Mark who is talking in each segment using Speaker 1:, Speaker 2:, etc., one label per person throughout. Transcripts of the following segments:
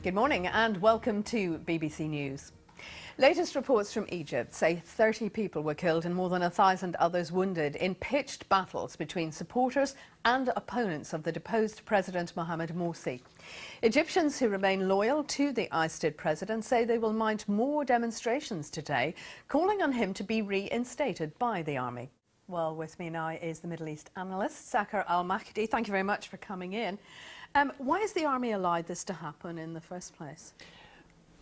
Speaker 1: Good morning and welcome to BBC News. Latest reports from Egypt say 30 people were killed and more than 1,000 others wounded in pitched battles between supporters and opponents of the deposed President Mohamed Morsi. Egyptians who remain loyal to the ousted president say they will mount more demonstrations today, calling on him to be reinstated by the army. Well, with me now is the Middle East analyst, Sakar Al-Makhadhi. Thank you very much for coming in. Why has the army allowed this to happen in the first place?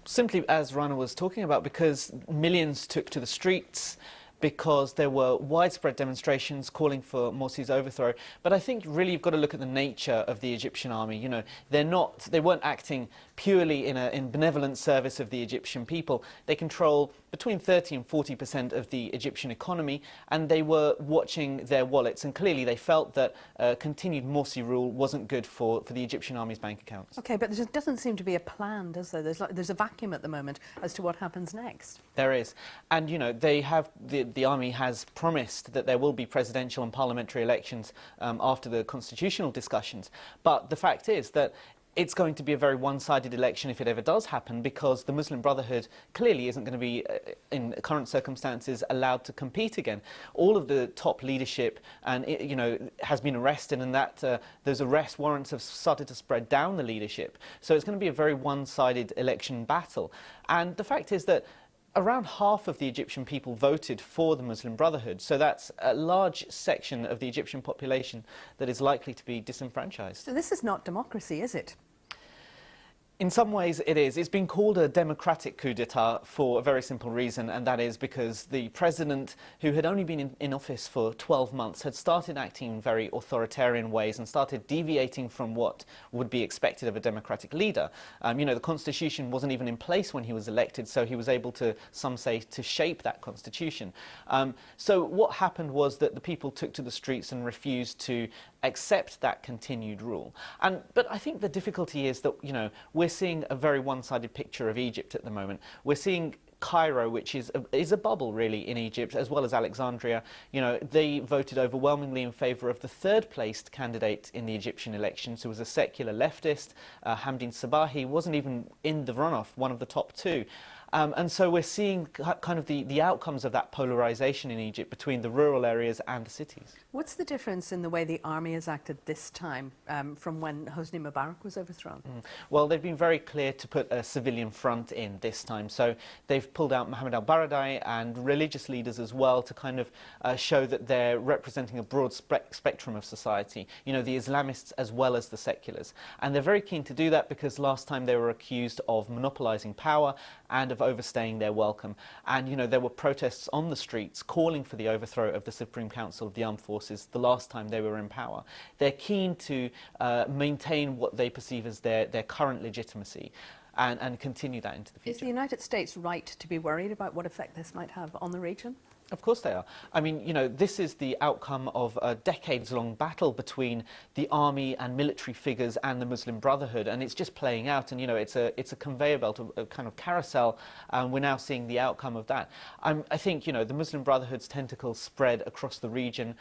Speaker 2: Simply, as Rana was talking about, because millions took to the streets, because there were widespread demonstrations calling for Morsi's overthrow. But I think really you've got to look at the nature of the Egyptian army. You know, they weren't acting purely in benevolent service of the Egyptian people. They control between 30 and 40% of the Egyptian economy, and they were watching their wallets. And clearly they felt that continued Morsi rule wasn't good for the Egyptian army's bank accounts.
Speaker 1: OK, but there doesn't seem to be a plan, does there? There's a vacuum at the moment as to what happens next.
Speaker 2: There is. And, you know, the army has promised that there will be presidential and parliamentary elections after the constitutional discussions. But the fact is that it's going to be a very one-sided election if it ever does happen, because the Muslim Brotherhood clearly isn't going to be, in current circumstances, allowed to compete again. All of the top leadership has been arrested, and that those arrest warrants have started to spread down the leadership. So it's going to be a very one-sided election battle. And the fact is that around half of the Egyptian people voted for the Muslim Brotherhood, so that's a large section of the Egyptian population that is likely to be disenfranchised.
Speaker 1: So this is not democracy, is it?
Speaker 2: In some ways it is. It's been called a democratic coup d'etat for a very simple reason, and that is because the president, who had only been in office for 12 months, had started acting in very authoritarian ways and started deviating from what would be expected of a democratic leader. You know, the constitution wasn't even in place when he was elected, so he was able to, some say, to shape that constitution. So what happened was that the people took to the streets and refused to accept that continued rule. But I think the difficulty is that, you know, we're seeing a very one-sided picture of Egypt at the moment. We're seeing Cairo, which is a bubble really in Egypt, as well as Alexandria. You know, they voted overwhelmingly in favour of the third-placed candidate in the Egyptian elections, who was a secular leftist. Hamdin Sabahi wasn't even in the runoff, one of the top two. And so we're seeing kind of the outcomes of that polarisation in Egypt between the rural areas and the cities.
Speaker 1: What's the difference in the way the army has acted this time from when Hosni Mubarak was overthrown?
Speaker 2: Well, they've been very clear to put a civilian front in this time. So they've pulled out Mohammed al-Baradei and religious leaders as well to kind of show that they're representing a broad spectrum of society, you know, the Islamists as well as the seculars. And they're very keen to do that because last time they were accused of monopolising power and of overstaying their welcome. And, you know, there were protests on the streets calling for the overthrow of the Supreme Council of the Armed Forces the last time they were in power. They're keen to maintain what they perceive as their current legitimacy and continue that into the future.
Speaker 1: Is the United States right to be worried about what effect this might have on the region?
Speaker 2: Of course they are. I mean, you know, this is the outcome of a decades-long battle between the army and military figures and the Muslim Brotherhood, and it's just playing out. And, you know, it's a conveyor belt, a kind of carousel, and we're now seeing the outcome of that. I think, you know, the Muslim Brotherhood's tentacles spread across the region.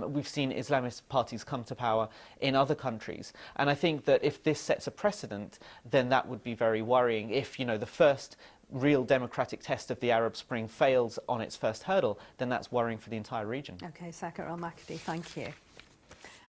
Speaker 2: We've seen Islamist parties come to power in other countries, and I think that if this sets a precedent, then that would be very worrying. If, you know, the first real democratic test of the Arab Spring fails on its first hurdle, then that's worrying for the entire region.
Speaker 1: OK, Sakar Al-Makhadhi, thank you.